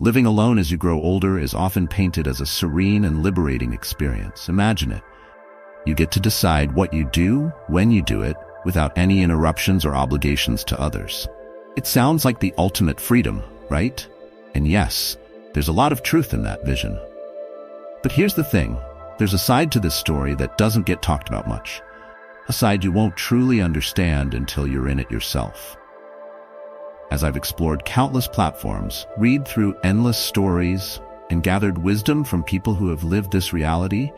Living alone as you grow older is often painted as a serene and liberating experience. Imagine it. You get to decide what you do, when you do it, without any interruptions or obligations to others. It sounds like the ultimate freedom, right? And yes, there's a lot of truth in that vision. But here's the thing. There's a side to this story that doesn't get talked about much. A side you won't truly understand until you're in it yourself. As I've explored countless platforms, read through endless stories, and gathered wisdom from people who have lived this reality,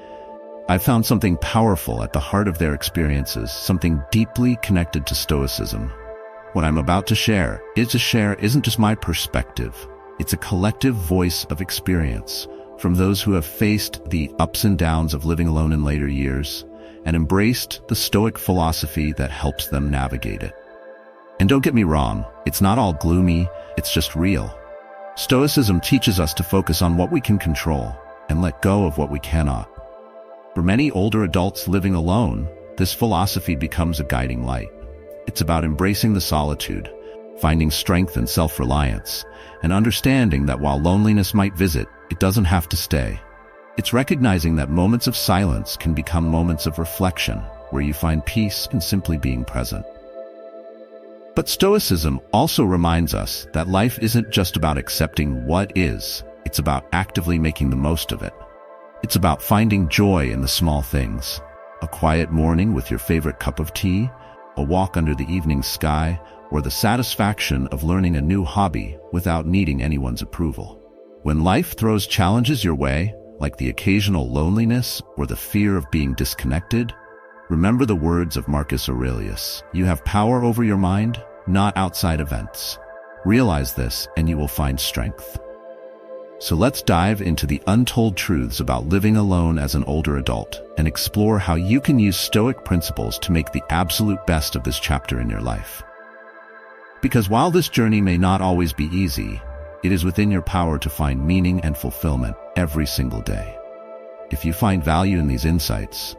I've found something powerful at the heart of their experiences, something deeply connected to Stoicism. What I'm about to share isn't just my perspective. It's a collective voice of experience from those who have faced the ups and downs of living alone in later years and embraced the Stoic philosophy that helps them navigate it. And don't get me wrong, it's not all gloomy, it's just real. Stoicism teaches us to focus on what we can control and let go of what we cannot. For many older adults living alone, this philosophy becomes a guiding light. It's about embracing the solitude, finding strength and self-reliance, and understanding that while loneliness might visit, it doesn't have to stay. It's recognizing that moments of silence can become moments of reflection, where you find peace in simply being present. But Stoicism also reminds us that life isn't just about accepting what is, it's about actively making the most of it. It's about finding joy in the small things. A quiet morning with your favorite cup of tea, a walk under the evening sky, or the satisfaction of learning a new hobby without needing anyone's approval. When life throws challenges your way, like the occasional loneliness or the fear of being disconnected, remember the words of Marcus Aurelius. You have power over your mind, not outside events. Realize this and you will find strength. So let's dive into the untold truths about living alone as an older adult and explore how you can use Stoic principles to make the absolute best of this chapter in your life. Because while this journey may not always be easy, it is within your power to find meaning and fulfillment every single day. If you find value in these insights,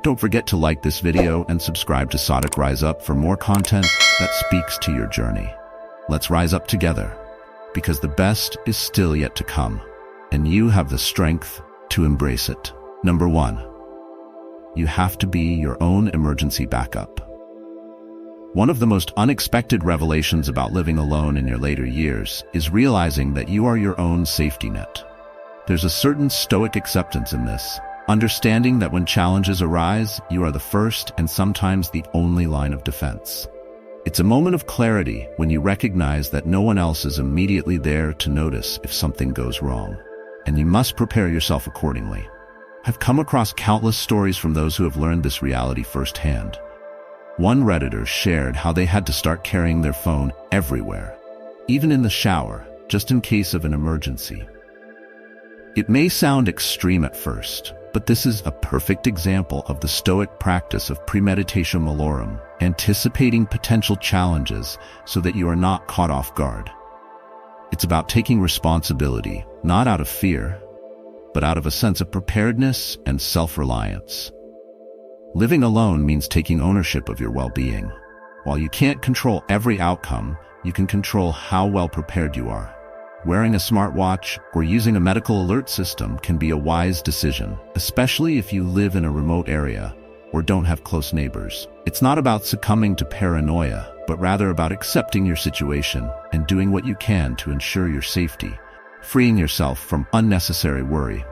don't forget to like this video and subscribe to Stoic Rise Up for more content that speaks to your journey. Let's rise up together, because the best is still yet to come, and you have the strength to embrace it. Number 1, you have to be your own emergency backup. One of the most unexpected revelations about living alone in your later years is realizing that you are your own safety net. There's a certain Stoic acceptance in this, understanding that when challenges arise, you are the first and sometimes the only line of defense. It's a moment of clarity when you recognize that no one else is immediately there to notice if something goes wrong, and you must prepare yourself accordingly. I've come across countless stories from those who have learned this reality firsthand. One Redditor shared how they had to start carrying their phone everywhere, even in the shower, just in case of an emergency. It may sound extreme at first, but this is a perfect example of the Stoic practice of premeditatio malorum, anticipating potential challenges so that you are not caught off guard. It's about taking responsibility, not out of fear, but out of a sense of preparedness and self-reliance. Living alone means taking ownership of your well-being. While you can't control every outcome, you can control how well prepared you are. Wearing a smartwatch or using a medical alert system can be a wise decision, especially if you live in a remote area or don't have close neighbors. It's not about succumbing to paranoia, but rather about accepting your situation and doing what you can to ensure your safety, freeing yourself from unnecessary worry.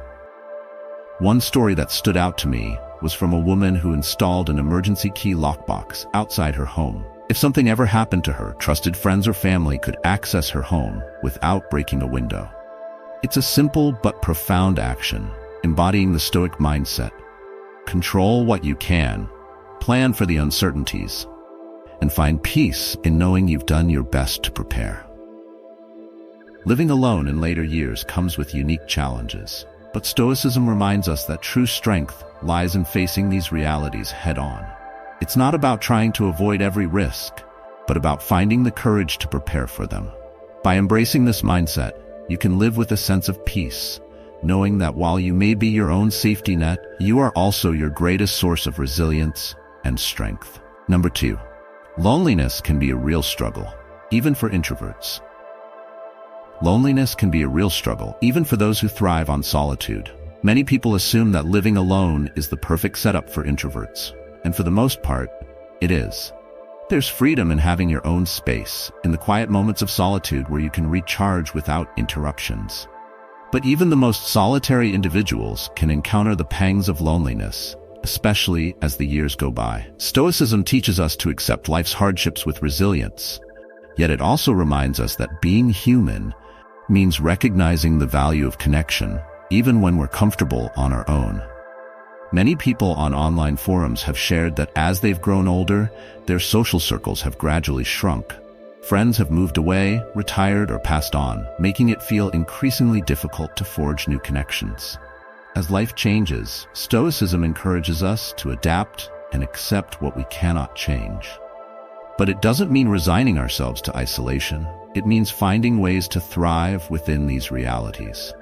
One story that stood out to me was from a woman who installed an emergency key lockbox outside her home. If something ever happened to her, trusted friends or family could access her home without breaking a window. It's a simple but profound action, embodying the Stoic mindset. Control what you can, plan for the uncertainties, and find peace in knowing you've done your best to prepare. Living alone in later years comes with unique challenges, but Stoicism reminds us that true strength lies in facing these realities head-on. It's not about trying to avoid every risk, but about finding the courage to prepare for them. By embracing this mindset, you can live with a sense of peace, knowing that while you may be your own safety net, you are also your greatest source of resilience and strength. Number 2, loneliness can be a real struggle, even for introverts. Loneliness can be a real struggle, even for those who thrive on solitude. Many people assume that living alone is the perfect setup for introverts, and for the most part, it is. There's freedom in having your own space, in the quiet moments of solitude where you can recharge without interruptions. But even the most solitary individuals can encounter the pangs of loneliness, especially as the years go by. Stoicism teaches us to accept life's hardships with resilience, yet it also reminds us that being human means recognizing the value of connection, even when we're comfortable on our own. Many people on online forums have shared that as they've grown older, their social circles have gradually shrunk. Friends have moved away, retired, or passed on, making it feel increasingly difficult to forge new connections. As life changes, Stoicism encourages us to adapt and accept what we cannot change. But it doesn't mean resigning ourselves to isolation. It means finding ways to thrive within these realities.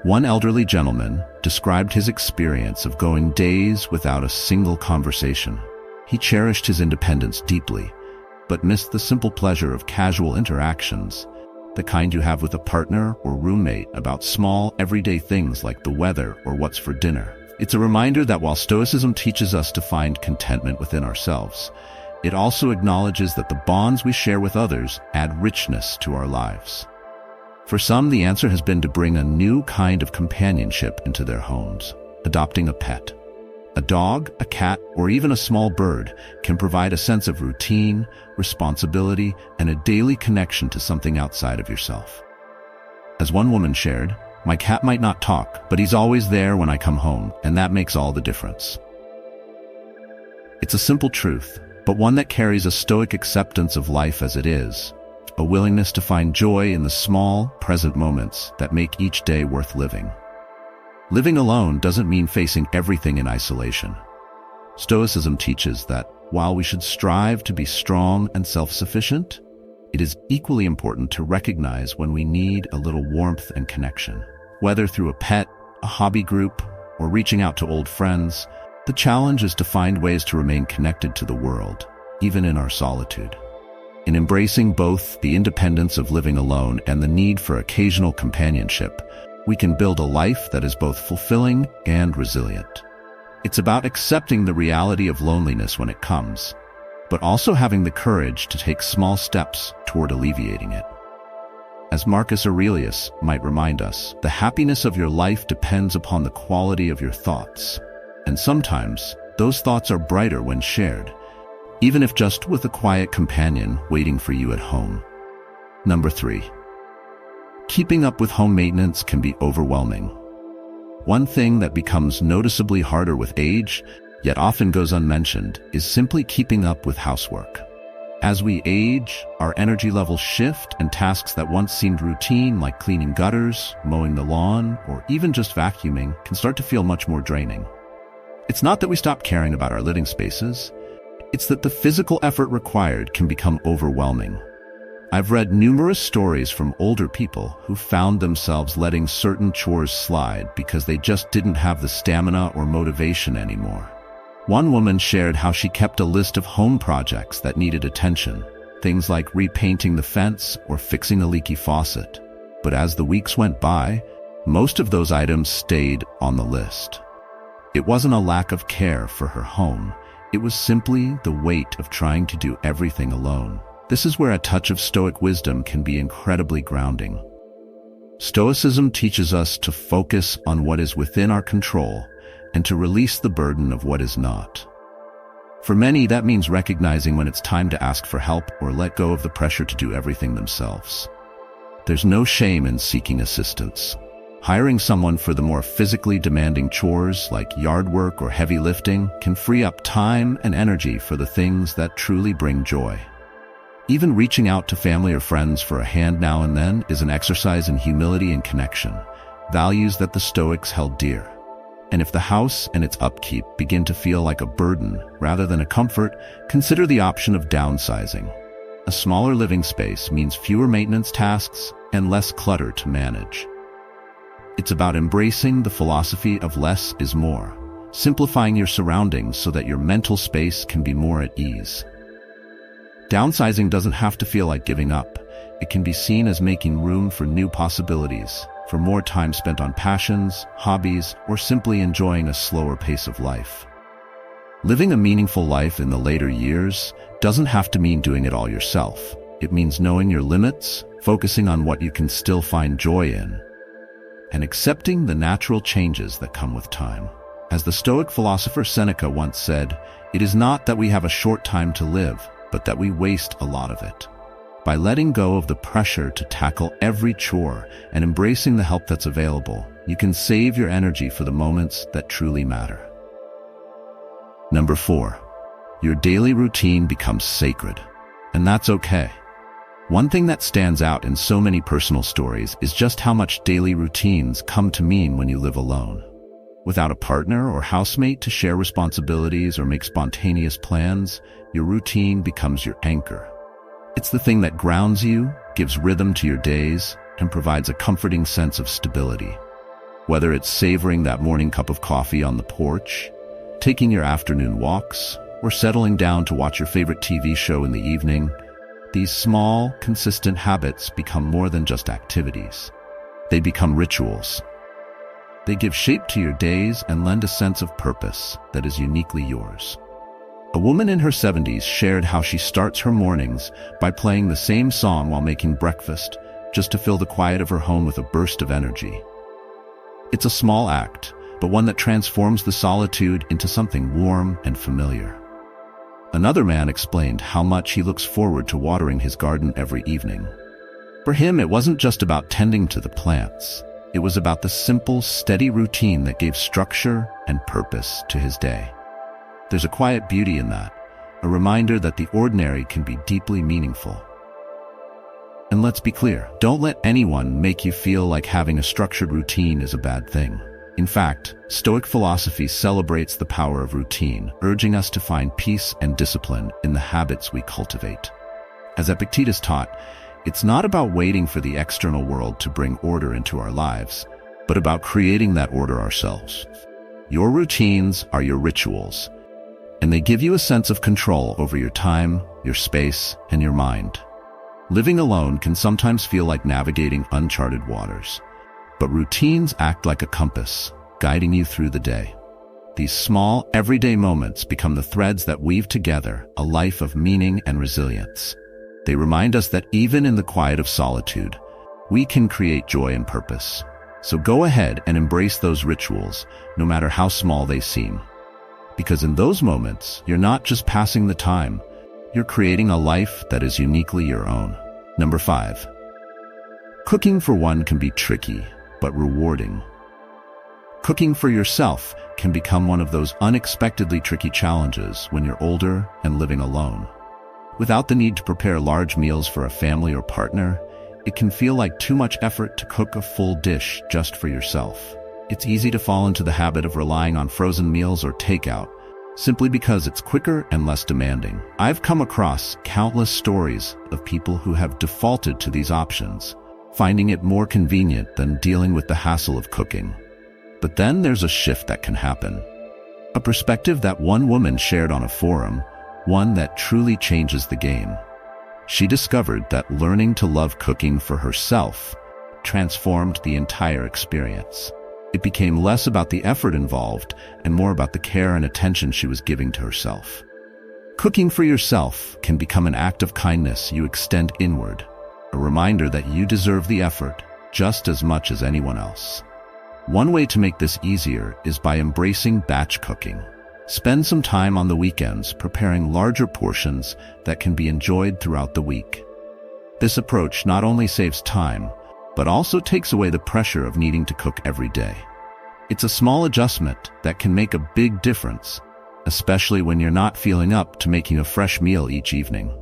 One elderly gentleman described his experience of going days without a single conversation. He cherished his independence deeply, but missed the simple pleasure of casual interactions, the kind you have with a partner or roommate about small, everyday things like the weather or what's for dinner. It's a reminder that while Stoicism teaches us to find contentment within ourselves, it also acknowledges that the bonds we share with others add richness to our lives. For some, the answer has been to bring a new kind of companionship into their homes. Adopting a pet. A dog, a cat, or even a small bird can provide a sense of routine, responsibility, and a daily connection to something outside of yourself. As one woman shared, "My cat might not talk, but he's always there when I come home, and that makes all the difference." It's a simple truth, but one that carries a Stoic acceptance of life as it is, a willingness to find joy in the small, present moments that make each day worth living. Living alone doesn't mean facing everything in isolation. Stoicism teaches that while we should strive to be strong and self-sufficient, it is equally important to recognize when we need a little warmth and connection. Whether through a pet, a hobby group, or reaching out to old friends, the challenge is to find ways to remain connected to the world, even in our solitude. In embracing both the independence of living alone and the need for occasional companionship, we can build a life that is both fulfilling and resilient. It's about accepting the reality of loneliness when it comes, but also having the courage to take small steps toward alleviating it. As Marcus Aurelius might remind us, the happiness of your life depends upon the quality of your thoughts, and sometimes those thoughts are brighter when shared, even if just with a quiet companion waiting for you at home. Number 3. Keeping up with home maintenance can be overwhelming. One thing that becomes noticeably harder with age, yet often goes unmentioned, is simply keeping up with housework. As we age, our energy levels shift, and tasks that once seemed routine, like cleaning gutters, mowing the lawn, or even just vacuuming, can start to feel much more draining. It's not that we stop caring about our living spaces, it's that the physical effort required can become overwhelming. I've read numerous stories from older people who found themselves letting certain chores slide because they just didn't have the stamina or motivation anymore. One woman shared how she kept a list of home projects that needed attention, things like repainting the fence or fixing a leaky faucet. But as the weeks went by, most of those items stayed on the list. It wasn't a lack of care for her home. It was simply the weight of trying to do everything alone. This is where a touch of Stoic wisdom can be incredibly grounding. Stoicism teaches us to focus on what is within our control and to release the burden of what is not. For many, that means recognizing when it's time to ask for help or let go of the pressure to do everything themselves. There's no shame in seeking assistance. Hiring someone for the more physically demanding chores like yard work or heavy lifting can free up time and energy for the things that truly bring joy. Even reaching out to family or friends for a hand now and then is an exercise in humility and connection, values that the Stoics held dear. And if the house and its upkeep begin to feel like a burden rather than a comfort, consider the option of downsizing. A smaller living space means fewer maintenance tasks and less clutter to manage. It's about embracing the philosophy of less is more, simplifying your surroundings so that your mental space can be more at ease. Downsizing doesn't have to feel like giving up. it can be seen as making room for new possibilities, for more time spent on passions, hobbies, or simply enjoying a slower pace of life. Living a meaningful life in the later years doesn't have to mean doing it all yourself. It means knowing your limits, focusing on what you can still find joy in, and accepting the natural changes that come with time. As the Stoic philosopher Seneca once said, "It is not that we have a short time to live, but that we waste a lot of it." By letting go of the pressure to tackle every chore and embracing the help that's available, you can save your energy for the moments that truly matter. Number 4, your daily routine becomes sacred, and that's okay. One thing that stands out in so many personal stories is just how much daily routines come to mean when you live alone. Without a partner or housemate to share responsibilities or make spontaneous plans, your routine becomes your anchor. It's the thing that grounds you, gives rhythm to your days, and provides a comforting sense of stability. Whether it's savoring that morning cup of coffee on the porch, taking your afternoon walks, or settling down to watch your favorite TV show in the evening, these small, consistent habits become more than just activities. They become rituals. They give shape to your days and lend a sense of purpose that is uniquely yours. A woman in her 70s shared how she starts her mornings by playing the same song while making breakfast, just to fill the quiet of her home with a burst of energy. It's a small act, but one that transforms the solitude into something warm and familiar. Another man explained how much he looks forward to watering his garden every evening. For him, it wasn't just about tending to the plants. It was about the simple, steady routine that gave structure and purpose to his day. There's a quiet beauty in that, a reminder that the ordinary can be deeply meaningful. And let's be clear, don't let anyone make you feel like having a structured routine is a bad thing. In fact, Stoic philosophy celebrates the power of routine, urging us to find peace and discipline in the habits we cultivate. As Epictetus taught, it's not about waiting for the external world to bring order into our lives, but about creating that order ourselves. Your routines are your rituals, and they give you a sense of control over your time, your space, and your mind. Living alone can sometimes feel like navigating uncharted waters, but routines act like a compass, guiding you through the day. These small, everyday moments become the threads that weave together a life of meaning and resilience. They remind us that even in the quiet of solitude, we can create joy and purpose. So go ahead and embrace those rituals, no matter how small they seem. Because in those moments, you're not just passing the time, you're creating a life that is uniquely your own. Number 5. Cooking for one can be tricky, but rewarding. Cooking for yourself can become one of those unexpectedly tricky challenges when you're older and living alone. Without the need to prepare large meals for a family or partner, it can feel like too much effort to cook a full dish just for yourself. It's easy to fall into the habit of relying on frozen meals or takeout, simply because it's quicker and less demanding. I've come across countless stories of people who have defaulted to these options, finding it more convenient than dealing with the hassle of cooking. But then there's a shift that can happen. A perspective that one woman shared on a forum, one that truly changes the game. She discovered that learning to love cooking for herself transformed the entire experience. It became less about the effort involved and more about the care and attention she was giving to herself. Cooking for yourself can become an act of kindness you extend inward, a reminder that you deserve the effort just as much as anyone else. One way to make this easier is by embracing batch cooking. Spend some time on the weekends preparing larger portions that can be enjoyed throughout the week. This approach not only saves time, but also takes away the pressure of needing to cook every day. It's a small adjustment that can make a big difference, especially when you're not feeling up to making a fresh meal each evening.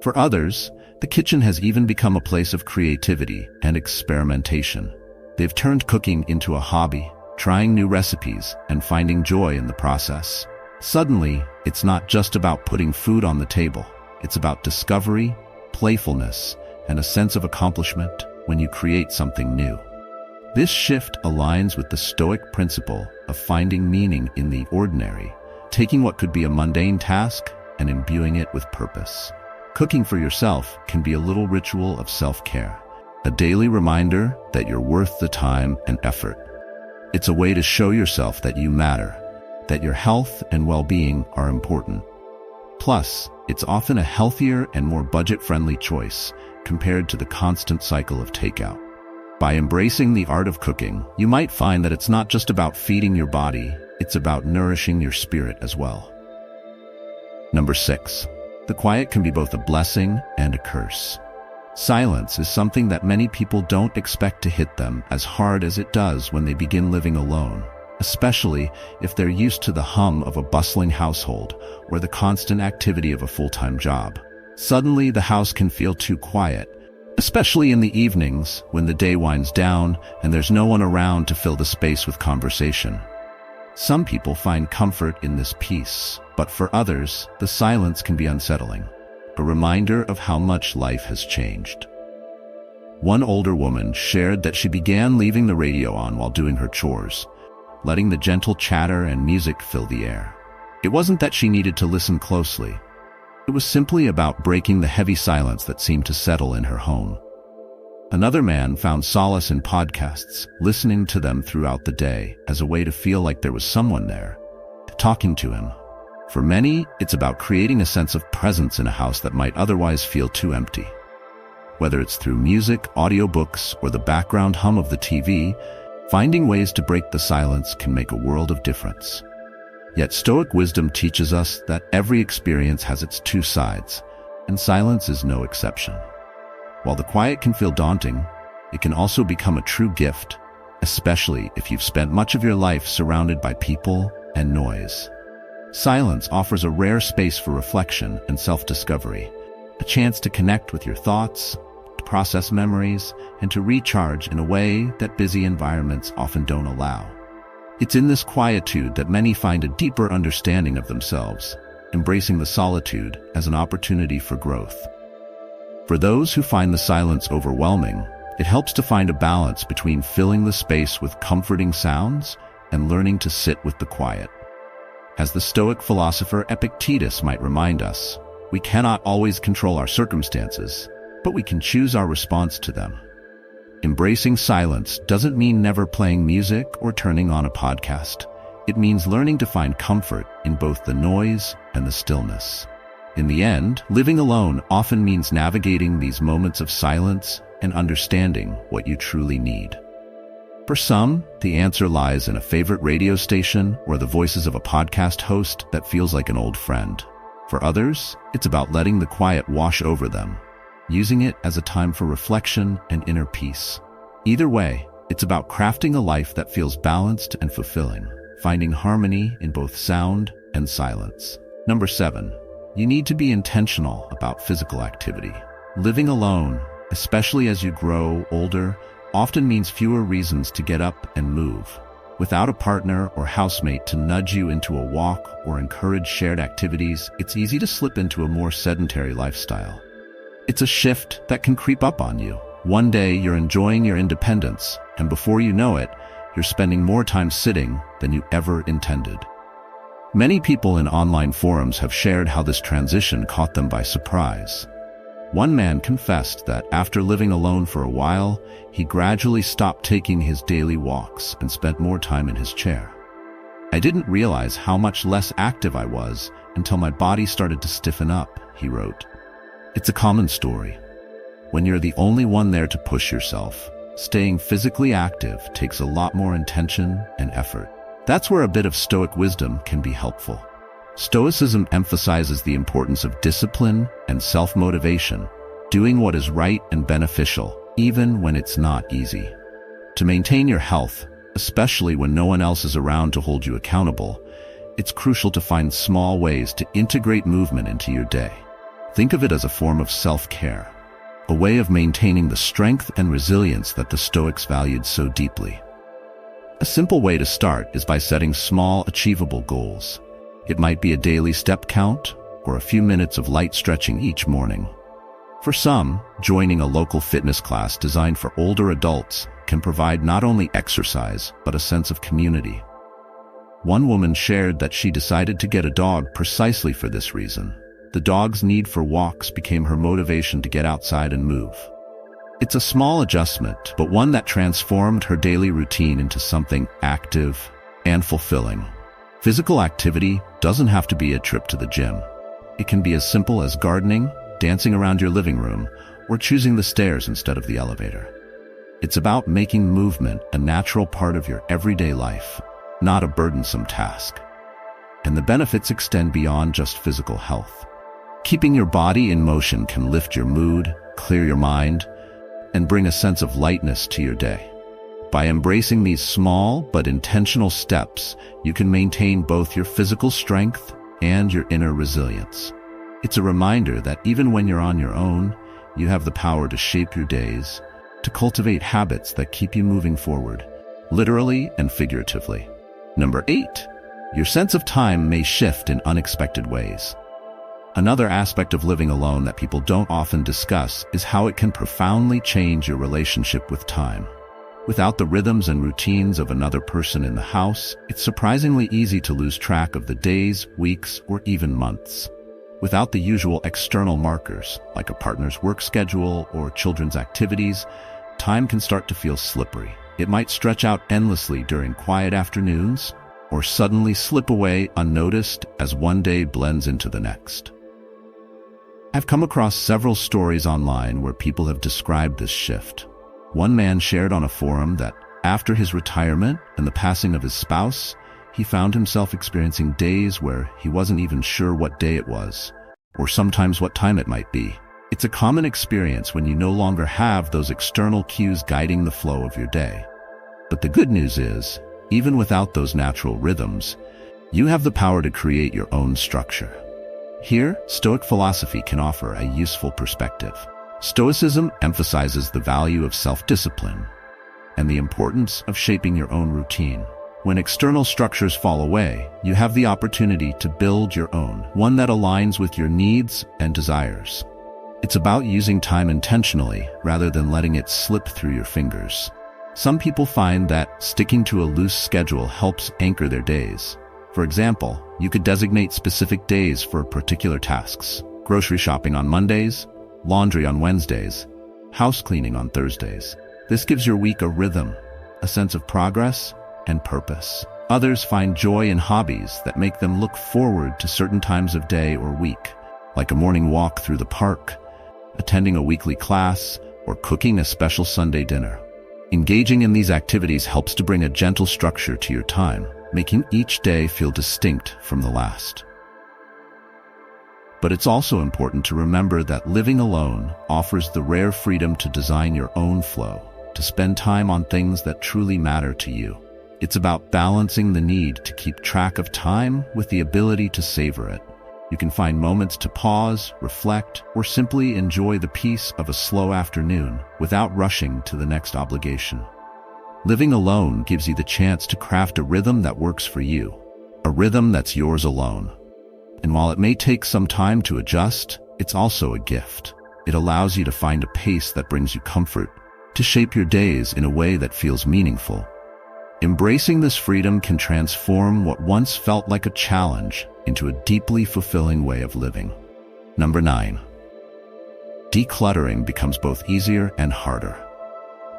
For others, the kitchen has even become a place of creativity and experimentation. They've turned cooking into a hobby, trying new recipes and finding joy in the process. Suddenly, it's not just about putting food on the table. It's about discovery, playfulness, and a sense of accomplishment when you create something new. This shift aligns with the Stoic principle of finding meaning in the ordinary, taking what could be a mundane task and imbuing it with purpose. Cooking for yourself can be a little ritual of self-care, a daily reminder that you're worth the time and effort. It's a way to show yourself that you matter, that your health and well-being are important. Plus, it's often a healthier and more budget-friendly choice compared to the constant cycle of takeout. By embracing the art of cooking, you might find that it's not just about feeding your body, it's about nourishing your spirit as well. Number 6. The quiet can be both a blessing and a curse. Silence is something that many people don't expect to hit them as hard as it does when they begin living alone, especially if they're used to the hum of a bustling household or the constant activity of a full-time job. Suddenly, the house can feel too quiet, especially in the evenings when the day winds down and there's no one around to fill the space with conversation. Some people find comfort in this peace, but for others, the silence can be unsettling, a reminder of how much life has changed. One older woman shared that she began leaving the radio on while doing her chores, letting the gentle chatter and music fill the air. It wasn't that she needed to listen closely. It was simply about breaking the heavy silence that seemed to settle in her home. Another man found solace in podcasts, listening to them throughout the day as a way to feel like there was someone there, talking to him. For many, it's about creating a sense of presence in a house that might otherwise feel too empty. Whether it's through music, audiobooks, or the background hum of the TV, finding ways to break the silence can make a world of difference. Yet Stoic wisdom teaches us that every experience has its two sides, and silence is no exception. While the quiet can feel daunting, it can also become a true gift, especially if you've spent much of your life surrounded by people and noise. Silence offers a rare space for reflection and self-discovery, a chance to connect with your thoughts, to process memories, and to recharge in a way that busy environments often don't allow. It's in this quietude that many find a deeper understanding of themselves, embracing the solitude as an opportunity for growth. For those who find the silence overwhelming, it helps to find a balance between filling the space with comforting sounds and learning to sit with the quiet. As the Stoic philosopher Epictetus might remind us, we cannot always control our circumstances, but we can choose our response to them. Embracing silence doesn't mean never playing music or turning on a podcast. It means learning to find comfort in both the noise and the stillness. In the end, living alone often means navigating these moments of silence and understanding what you truly need. For some, the answer lies in a favorite radio station or the voices of a podcast host that feels like an old friend. For others, it's about letting the quiet wash over them, using it as a time for reflection and inner peace. Either way, it's about crafting a life that feels balanced and fulfilling, finding harmony in both sound and silence. Number 7. You need to be intentional about physical activity. Living alone, especially as you grow older, often means fewer reasons to get up and move. Without a partner or housemate to nudge you into a walk or encourage shared activities, it's easy to slip into a more sedentary lifestyle. It's a shift that can creep up on you. One day you're enjoying your independence, and before you know it, you're spending more time sitting than you ever intended. Many people in online forums have shared how this transition caught them by surprise. One man confessed that after living alone for a while, he gradually stopped taking his daily walks and spent more time in his chair. "I didn't realize how much less active I was until my body started to stiffen up," he wrote. It's a common story. When you're the only one there to push yourself, staying physically active takes a lot more intention and effort. That's where a bit of Stoic wisdom can be helpful. Stoicism emphasizes the importance of discipline and self-motivation, doing what is right and beneficial, even when it's not easy. To maintain your health, especially when no one else is around to hold you accountable, it's crucial to find small ways to integrate movement into your day. Think of it as a form of self-care, a way of maintaining the strength and resilience that the Stoics valued so deeply. A simple way to start is by setting small, achievable goals. It might be a daily step count or a few minutes of light stretching each morning. For some, joining a local fitness class designed for older adults can provide not only exercise, but a sense of community. One woman shared that she decided to get a dog precisely for this reason. The dog's need for walks became her motivation to get outside and move. It's a small adjustment, but one that transformed her daily routine into something active and fulfilling. Physical activity doesn't have to be a trip to the gym. It can be as simple as gardening, dancing around your living room, or choosing the stairs instead of the elevator. It's about making movement a natural part of your everyday life, not a burdensome task. And the benefits extend beyond just physical health. Keeping your body in motion can lift your mood, clear your mind, and bring a sense of lightness to your day. By embracing these small but intentional steps, you can maintain both your physical strength and your inner resilience. It's a reminder that even when you're on your own, you have the power to shape your days, to cultivate habits that keep you moving forward, literally and figuratively. Number 8, your sense of time may shift in unexpected ways. Another aspect of living alone that people don't often discuss is how it can profoundly change your relationship with time. Without the rhythms and routines of another person in the house, it's surprisingly easy to lose track of the days, weeks, or even months. Without the usual external markers, like a partner's work schedule or children's activities, time can start to feel slippery. It might stretch out endlessly during quiet afternoons, or suddenly slip away unnoticed as one day blends into the next. I've come across several stories online where people have described this shift. One man shared on a forum that after his retirement and the passing of his spouse, he found himself experiencing days where he wasn't even sure what day it was, or sometimes what time it might be. It's a common experience when you no longer have those external cues guiding the flow of your day. But the good news is, even without those natural rhythms, you have the power to create your own structure. Here, Stoic philosophy can offer a useful perspective. Stoicism emphasizes the value of self-discipline and the importance of shaping your own routine. When external structures fall away, you have the opportunity to build your own, one that aligns with your needs and desires. It's about using time intentionally rather than letting it slip through your fingers. Some people find that sticking to a loose schedule helps anchor their days. For example, you could designate specific days for particular tasks: grocery shopping on Mondays, laundry on Wednesdays, house cleaning on Thursdays. This gives your week a rhythm, a sense of progress, and purpose. Others find joy in hobbies that make them look forward to certain times of day or week, like a morning walk through the park, attending a weekly class, or cooking a special Sunday dinner. Engaging in these activities helps to bring a gentle structure to your time, making each day feel distinct from the last. But it's also important to remember that living alone offers the rare freedom to design your own flow, to spend time on things that truly matter to you. It's about balancing the need to keep track of time with the ability to savor it. You can find moments to pause, reflect, or simply enjoy the peace of a slow afternoon without rushing to the next obligation. Living alone gives you the chance to craft a rhythm that works for you, a rhythm that's yours alone. And while it may take some time to adjust, it's also a gift. It allows you to find a pace that brings you comfort, to shape your days in a way that feels meaningful. Embracing this freedom can transform what once felt like a challenge into a deeply fulfilling way of living. Number 9. Decluttering becomes both easier and harder.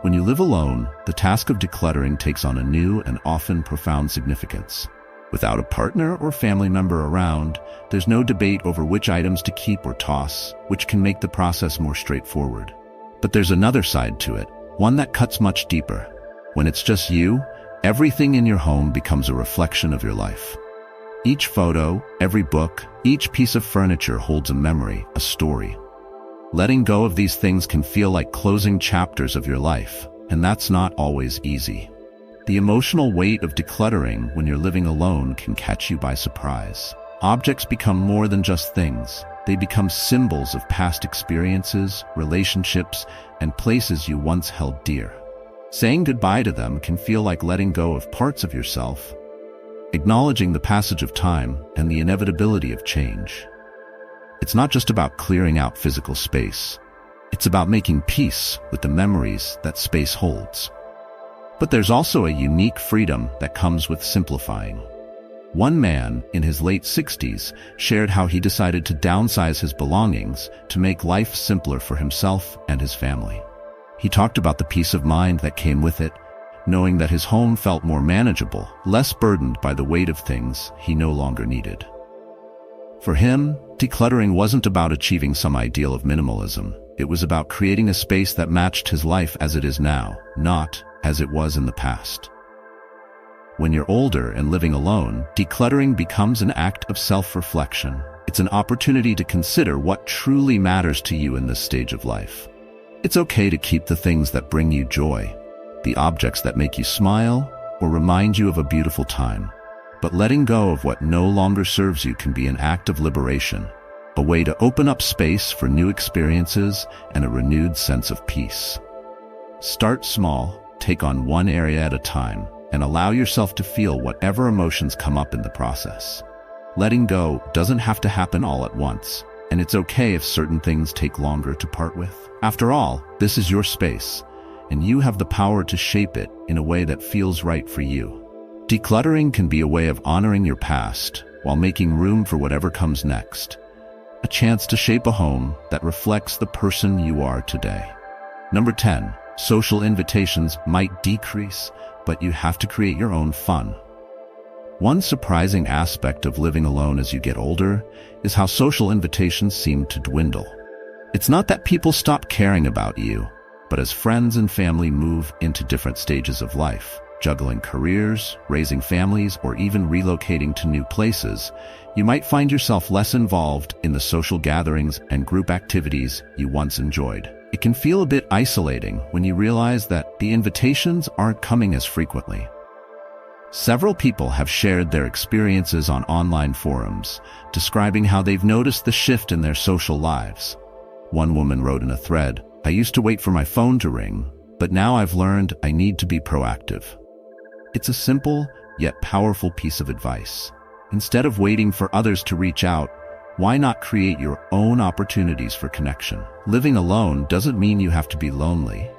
When you live alone, the task of decluttering takes on a new and often profound significance. Without a partner or family member around, there's no debate over which items to keep or toss, which can make the process more straightforward. But there's another side to it, one that cuts much deeper. When it's just you, everything in your home becomes a reflection of your life. Each photo, every book, each piece of furniture holds a memory, a story. Letting go of these things can feel like closing chapters of your life, and that's not always easy. The emotional weight of decluttering when you're living alone can catch you by surprise. Objects become more than just things. They become symbols of past experiences, relationships, and places you once held dear. Saying goodbye to them can feel like letting go of parts of yourself, acknowledging the passage of time and the inevitability of change. It's not just about clearing out physical space. It's about making peace with the memories that space holds. But there's also a unique freedom that comes with simplifying. One man, in his late 60s, shared how he decided to downsize his belongings to make life simpler for himself and his family. He talked about the peace of mind that came with it, knowing that his home felt more manageable, less burdened by the weight of things he no longer needed. For him, decluttering wasn't about achieving some ideal of minimalism. It was about creating a space that matched his life as it is now, not as it was in the past. When you're older and living alone, decluttering becomes an act of self-reflection. It's an opportunity to consider what truly matters to you in this stage of life. It's okay to keep the things that bring you joy, the objects that make you smile or remind you of a beautiful time. But letting go of what no longer serves you can be an act of liberation, a way to open up space for new experiences and a renewed sense of peace. Start small, take on one area at a time, and allow yourself to feel whatever emotions come up in the process. Letting go doesn't have to happen all at once, and it's okay if certain things take longer to part with. After all, this is your space, and you have the power to shape it in a way that feels right for you. Decluttering can be a way of honoring your past while making room for whatever comes next. A chance to shape a home that reflects the person you are today. Number 10. Social invitations might decrease, but you have to create your own fun. One surprising aspect of living alone as you get older is how social invitations seem to dwindle. It's not that people stop caring about you, but as friends and family move into different stages of life, juggling careers, raising families, or even relocating to new places, you might find yourself less involved in the social gatherings and group activities you once enjoyed. It can feel a bit isolating when you realize that the invitations aren't coming as frequently. Several people have shared their experiences on online forums, describing how they've noticed the shift in their social lives. One woman wrote in a thread, "I used to wait for my phone to ring, but now I've learned I need to be proactive." It's a simple, yet powerful piece of advice. Instead of waiting for others to reach out, why not create your own opportunities for connection? Living alone doesn't mean you have to be lonely.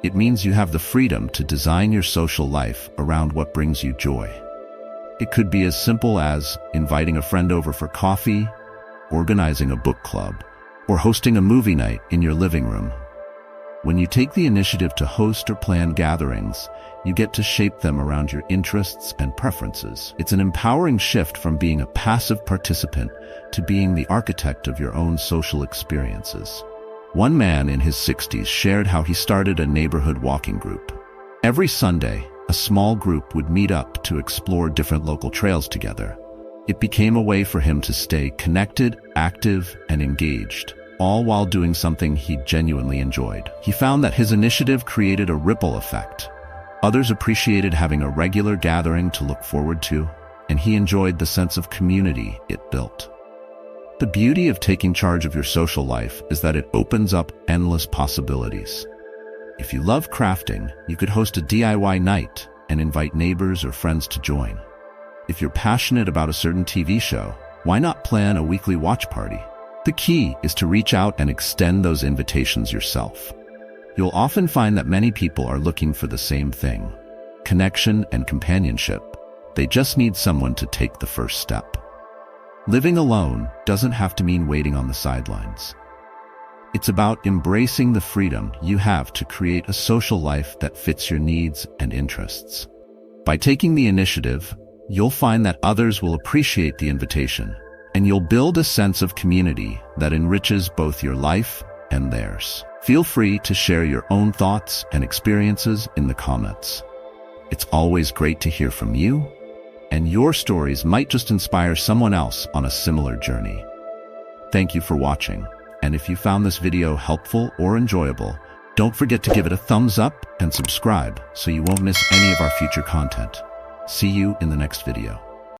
It means you have the freedom to design your social life around what brings you joy. It could be as simple as inviting a friend over for coffee, organizing a book club, or hosting a movie night in your living room. When you take the initiative to host or plan gatherings, you get to shape them around your interests and preferences. It's an empowering shift from being a passive participant to being the architect of your own social experiences. One man in his 60s shared how he started a neighborhood walking group. Every Sunday, a small group would meet up to explore different local trails together. It became a way for him to stay connected, active, and engaged, all while doing something he genuinely enjoyed. He found that his initiative created a ripple effect. Others appreciated having a regular gathering to look forward to, and he enjoyed the sense of community it built. The beauty of taking charge of your social life is that it opens up endless possibilities. If you love crafting, you could host a DIY night and invite neighbors or friends to join. If you're passionate about a certain TV show, why not plan a weekly watch party? The key is to reach out and extend those invitations yourself. You'll often find that many people are looking for the same thing: connection and companionship. They just need someone to take the first step. Living alone doesn't have to mean waiting on the sidelines. It's about embracing the freedom you have to create a social life that fits your needs and interests. By taking the initiative, you'll find that others will appreciate the invitation, and you'll build a sense of community that enriches both your life and theirs. Feel free to share your own thoughts and experiences in the comments. It's always great to hear from you, and your stories might just inspire someone else on a similar journey. Thank you for watching, and if you found this video helpful or enjoyable, don't forget to give it a thumbs up and subscribe so you won't miss any of our future content. See you in the next video.